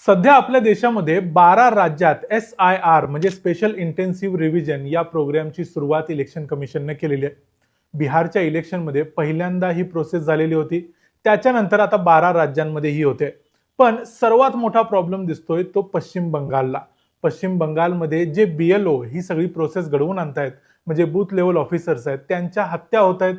सध्या आपल्या देशामध्ये 12 राज्यात SIR म्हणजे स्पेशल इंटेन्सिव्ह रिव्हिजन या प्रोग्रामची सुरुवात इलेक्शन कमिशनने केलेली आहे. बिहारच्या इलेक्शनमध्ये पहिल्यांदा ही प्रोसेस झालेली होती. त्याच्यानंतर आता 12 राज्यांमध्ये ही होते. पण सर्वात मोठा प्रॉब्लेम दिसतोय तो पश्चिम बंगालला. पश्चिम बंगालमध्ये जे BLO ही सगळी प्रोसेस घडवून आणतायत, म्हणजे बूथ लेवल ऑफिसर्स आहेत, त्यांच्या हत्या होत आहेत,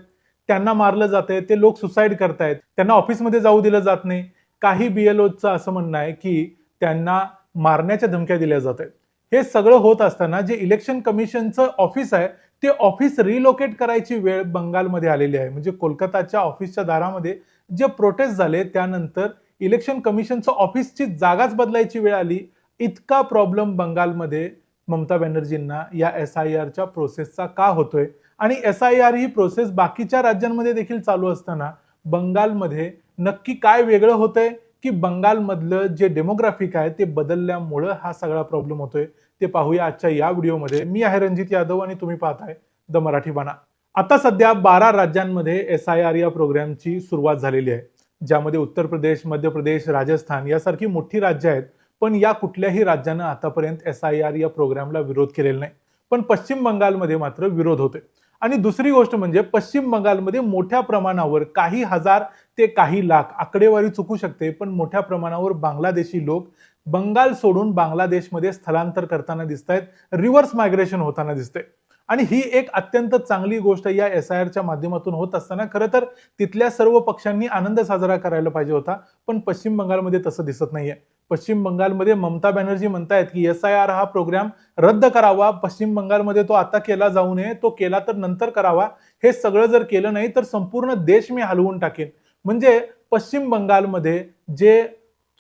त्यांना मारलं जातंय, ते लोक सुसाईड करतायत, त्यांना ऑफिसमध्ये जाऊ दिलं जात नाही. काही BLOचं असं म्हणणं आहे की त्यांना मारण्याच्या धमक्या दिल्या जात आहेत. हे सगळं होत असताना जे इलेक्शन कमिशनचं ऑफिस आहे ते ऑफिस रिलोकेट करायची वेळ बंगालमध्ये आलेली आहे. म्हणजे कोलकाताच्या ऑफिसच्या दारामध्ये जे प्रोटेस्ट झाले त्यानंतर इलेक्शन कमिशनचं ऑफिसची जागाच बदलायची वेळ आली. इतका प्रॉब्लेम बंगालमध्ये ममता बॅनर्जींना या SIRच्या प्रोसेसचा का होतोय आणि SIR ही प्रोसेस बाकीच्या राज्यांमध्ये देखील चालू असताना बंगालमध्ये नक्की काय वेगळं होतंय की बंगालमधलं जे डेमोग्राफिक आहे ते बदलल्यामुळं हा सगळा प्रॉब्लेम होतोय ते पाहूया आजच्या या व्हिडिओमध्ये. मी आहे रणजित यादव आणि तुम्ही पाहताय द मराठी बाणा. आता सध्या 12 राज्यांमध्ये SIR या प्रोग्रामची सुरुवात झालेली आहे, ज्यामध्ये उत्तर प्रदेश, मध्य प्रदेश, राजस्थान यासारखी मोठी राज्य आहेत. पण या कुठल्याही राज्यानं आतापर्यंत SIR या प्रोग्रामला विरोध केलेला नाही. पण पश्चिम बंगालमध्ये मात्र विरोध होतोय. आणि दुसरी गोष्ट म्हणजे पश्चिम बंगालमध्ये मोठ्या प्रमाणावर काही हजार ते काही लाख, आकडेवारी चुकू शकते, पण मोठ्या प्रमाणावर बांगलादेशी लोक बंगाल सोडून बांगलादेशमध्ये स्थलांतर करताना दिसत आहेत, रिव्हर्स मायग्रेशन होताना दिसते. आणि ही एक अत्यंत चांगली गोष्ट या SIRच्या माध्यमातून होत असताना खरं तर तिथल्या सर्व पक्षांनी आनंद साजरा करायला पाहिजे होता. पण पश्चिम बंगालमध्ये तसं दिसत नाहीये. पश्चिम बंगालमध्ये ममता बॅनर्जी म्हणतायत की SIR हा प्रोग्राम रद्द करावा. पश्चिम बंगालमध्ये तो आता केला जाऊ नये, तो केला तर नंतर करावा. हे सगळं जर केलं नाही तर संपूर्ण देश मी हलवून टाकेन. म्हणजे पश्चिम बंगालमध्ये जे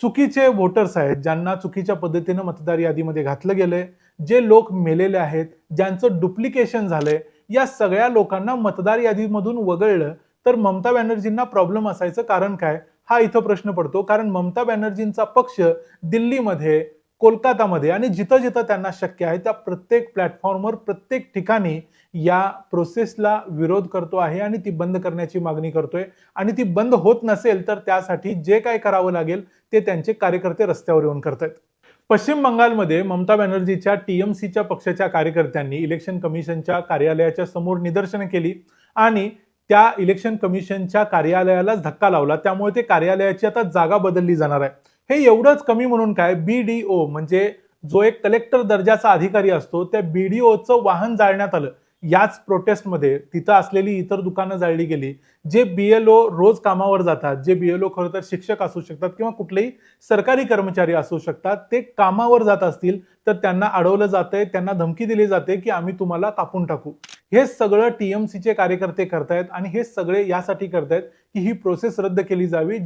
चुकीचे वोटर्स आहेत, ज्यांना चुकीच्या पद्धतीने मतदार यादीमध्ये घातलं गेलंय, जे लोक मेलेले आहेत, ज्यांचं डुप्लिकेशन झालंय, या सगळ्या लोकांना मतदार यादीमधून वगळलं तर ममता बॅनर्जींना प्रॉब्लेम असायचं कारण काय, हा इथं प्रश्न पडतो. कारण ममता बॅनर्जींचा पक्ष दिल्लीमध्ये, कोलकातामध्ये आणि जिथं जिथं त्यांना शक्य आहे त्या प्रत्येक प्लॅटफॉर्मवर, प्रत्येक ठिकाणी या प्रोसेसला विरोध करतो आहे आणि ती बंद करण्याची मागणी करतोय. आणि ती बंद होत नसेल तर त्यासाठी जे काय करावं लागेल ते त्यांचे कार्यकर्ते रस्त्यावर येऊन करतायत. पश्चिम बंगालमध्ये ममता बॅनर्जीच्या TMCच्या पक्षाच्या कार्यकर्त्यांनी इलेक्शन कमिशनच्या कार्यालयाच्या समोर निदर्शनं केली आणि त्या इलेक्शन कमिशनच्या कार्यालयालाच धक्का लावला. त्यामुळे ते कार्यालयाची आता जागा बदलली जाणार आहे. हे एवढंच कमी म्हणून काय, BDO म्हणजे जो एक कलेक्टर दर्जाचा अधिकारी असतो त्या BDOचं वाहन जाळण्यात आलं. याच प्रोटेस्टमध्ये तिथं असलेली इतर दुकानं जाळली गेली. जे BLO रोज कामावर जातात, जे BLO खरं तर शिक्षक असू शकतात किंवा कुठलेही सरकारी कर्मचारी असू शकतात, ते कामावर जात असतील तर त्यांना अडवलं जातंय, त्यांना धमकी दिली जाते की आम्ही तुम्हाला कापून टाकू. हे सगळं TMCचे कार्यकर्ते करतायत आणि हे सगळे यासाठी करतायत की ही प्रोसेस रद्द केली जावी.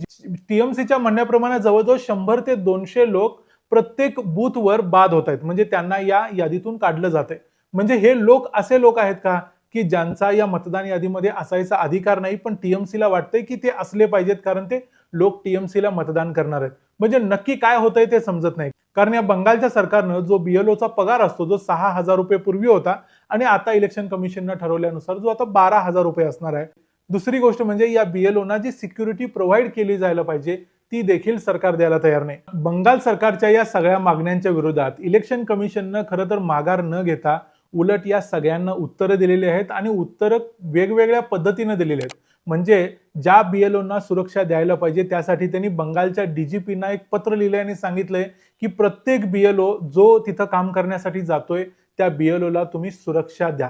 TMCच्या म्हणण्याप्रमाणे जवळजवळ 100 ते 200 लोक प्रत्येक बूथवर बाद होत आहेत, म्हणजे त्यांना या यादीतून काढलं जातंय. म्हणजे हे लोक असे लोक आहेत का की ज्यांचा या मतदान यादीमध्ये असायचा अधिकार नाही, पण TMCला वाटतंय की ते असले पाहिजेत कारण ते लोक TMCला मतदान करणार आहेत. म्हणजे नक्की काय होतंय ते समजत नाही. कारण या बंगालच्या सरकारनं जो BLOचा पगार असतो जो 6,000 रुपये पूर्वी होता आणि आता इलेक्शन कमिशननं ठरवल्यानुसार जो आता 12,000 रुपये असणार आहे. दुसरी गोष्ट म्हणजे या BLOना जी सिक्युरिटी प्रोव्हाइड केली जायला पाहिजे ती देखील सरकार द्यायला तयार नाही. बंगाल सरकारच्या या सगळ्या मागण्यांच्या विरोधात इलेक्शन कमिशननं खरं तर माघार न घेता उलट या सगळ्यांना उत्तरं दिलेली आहेत आणि उत्तरं वेगवेगळ्या पद्धतीने दिलेली आहेत. म्हणजे ज्या BLOना सुरक्षा द्यायला पाहिजे त्यासाठी त्यांनी बंगालच्या DGPना एक पत्र लिहिलंय आणि सांगितलंय की प्रत्येक BLO जो तिथं काम करण्यासाठी जातोय त्या BLOला तुम्ही सुरक्षा द्या.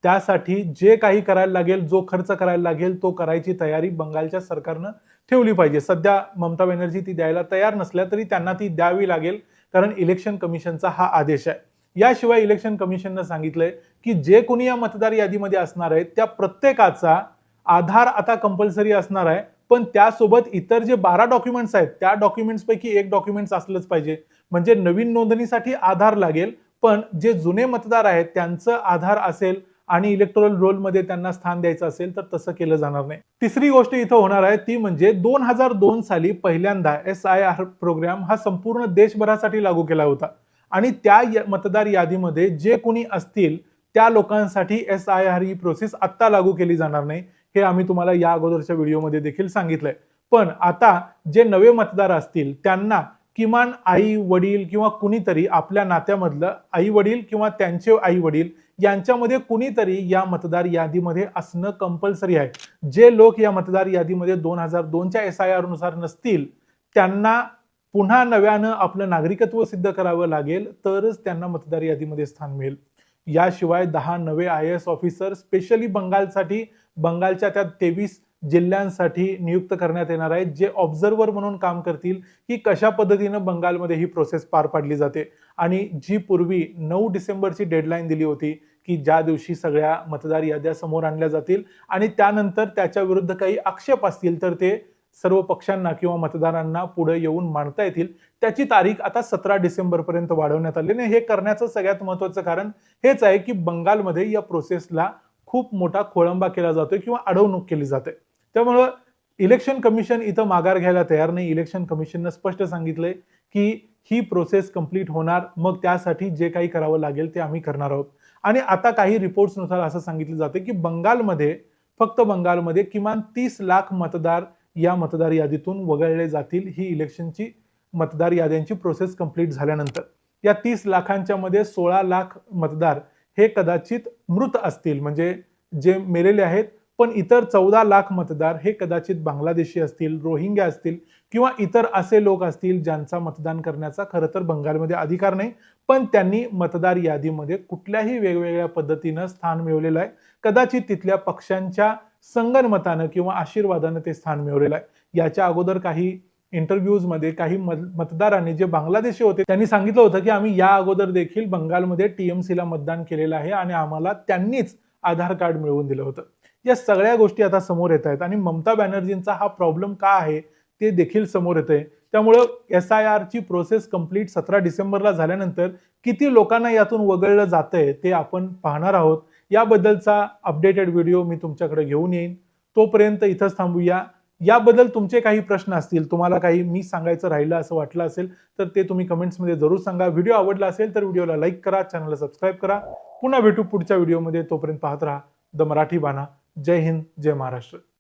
त्यासाठी जे काही करायला लागेल, जो खर्च करायला लागेल तो करायची तयारी बंगालच्या सरकारनं ठेवली पाहिजे. सध्या ममता बॅनर्जी ती द्यायला तयार नसल्या तरी त्यांना ती द्यावी लागेल कारण इलेक्शन कमिशनचा हा आदेश आहे. याशिवाय इलेक्शन कमिशननं सांगितलंय की जे कोणी या मतदार यादीमध्ये असणार आहेत त्या प्रत्येकाचा आधार आता कंपल्सरी असणार आहे, पण त्यासोबत इतर जे 12 डॉक्युमेंट्स आहेत त्या डॉक्युमेंट्स पैकी एक डॉक्युमेंट्स असलंच पाहिजे. म्हणजे नवीन नोंदणीसाठी आधार लागेल, पण जे जुने मतदार आहेत त्यांचं आधार असेल आणि इलेक्टोरल रोलमध्ये त्यांना स्थान द्यायचं असेल तर तसं केलं जाणार नाही. तिसरी गोष्ट इथं होणार आहे ती म्हणजे 2002 साली पहिल्यांदा SIR प्रोग्राम हा संपूर्ण देशभरासाठी लागू केला होता आणि त्या मतदार यादीमध्ये जे कोणी असतील त्या लोकांसाठी SIR ही प्रोसेस आत्ता लागू केली जाणार नाही. हे आम्ही तुम्हाला या अगोदरच्या व्हिडिओमध्ये देखील सांगितलंय. पण आता जे नवे मतदार असतील त्यांना किमान आई वडील किंवा कुणीतरी आपल्या नात्यामधलं आई वडील किंवा त्यांचे आई वडील यांच्यामध्ये कुणीतरी या मतदार यादीमध्ये असणं कंपल्सरी आहे. जे लोक या मतदार यादीमध्ये 2002च्या SIR नुसार नसतील त्यांना पुन्हा नव्यानं आपलं नागरिकत्व सिद्ध करावं लागेल, तरच त्यांना मतदार यादीमध्ये स्थान मिळेल. याशिवाय 10 नवे IAS ऑफिसर स्पेशली बंगालसाठी, बंगालच्या त्या 23 जिल्ह्यांसाठी नियुक्त करण्यात येणार आहेत, जे ऑब्झर्व्हर म्हणून काम करतील की कशा पद्धतीनं बंगालमध्ये ही प्रोसेस पार पाडली जाते. आणि जी पूर्वी 9 डिसेंबरची डेडलाईन दिली होती की ज्या दिवशी सगळ्या मतदार याद्या समोर आणल्या जातील आणि त्यानंतर त्याच्या विरुद्ध काही आक्षेप असतील तर ते सर्व पक्षांना किंवा मतदारांना पुढे येऊन मांडता येतील, त्याची तारीख आता 17 डिसेंबर पर्यंत वाढवण्यात आली. आणि हे करण्याचं सगळ्यात महत्त्वाचं कारण हेच आहे की बंगालमध्ये या प्रोसेसला खूप मोठा खोळंबा केला जातोय किंवा अडवणूक केली जाते. त्यामुळं इलेक्शन कमिशन इथं माघार घ्यायला तयार नाही. इलेक्शन कमिशननं स्पष्ट सांगितलंय की ही प्रोसेस कंप्लीट होणार, मग त्यासाठी जे काही करावं लागेल ते आम्ही करणार आहोत. आणि आता काही रिपोर्ट्सनुसार असं सांगितलं जातं की बंगालमध्ये, फक्त बंगालमध्ये किमान 30 लाख मतदार या मतदार यादीतून वगळले जातील ही इलेक्शनची मतदार याद्यांची प्रोसेस कंप्लीट झाल्यानंतर. या 30 लाखांच्या मध्ये 16 लाख मतदार हे कदाचित मृत असतील, म्हणजे जे मेलेले आहेत. पण इतर 14 लाख मतदार हे कदाचित बांगलादेशी असतील, रोहिंग्या असतील किंवा इतर असे लोक असतील ज्यांचा मतदान करण्याचा खरं तर बंगालमध्ये अधिकार नाही, पण त्यांनी मतदार यादीमध्ये कुठल्याही वेगवेगळ्या पद्धतीनं स्थान मिळवलेलं आहे. कदाचित तिथल्या पक्षांच्या संगनमतानं किंवा आशीर्वादानं ते स्थान मिळवलेलं आहे. याच्या अगोदर काही इंटरव्ह्यूजमध्ये काही मतदारांनी, जे बांगलादेशी होते, त्यांनी सांगितलं होतं की आम्ही या अगोदर देखील बंगालमध्ये TMCला मतदान केलेलं आहे आणि आम्हाला त्यांनीच आधार कार्ड मिळवून दिलं होतं. या सगळ्या गोष्टी आता समोर येत आहेत आणि ममता बॅनर्जींचा हा प्रॉब्लेम का आहे ते देखील समोर येतंय. त्यामुळं SIR ची प्रोसेस कंप्लीट 17 डिसेंबरला झाल्यानंतर किती लोकांना यातून वगळलं जातंय ते आपण पाहणार आहोत. याबद्दलचा अपडेटेड व्हिडिओ मी तुमच्याकडे घेऊन येईन. तोपर्यंत इथंच थांबूया. याबद्दल तुमचे काही प्रश्न असतील, तुम्हाला काही मी सांगायचं राहिलं असं वाटलं असेल तर ते तुम्ही कमेंट्समध्ये जरूर सांगा. व्हिडिओ आवडला असेल तर व्हिडिओला लाईक करा, चॅनलला सबस्क्राईब करा. पुन्हा भेटू पुढच्या व्हिडिओमध्ये. तोपर्यंत पाहत राहा द मराठी बाणा. जय हिंद, जय महाराष्ट्र.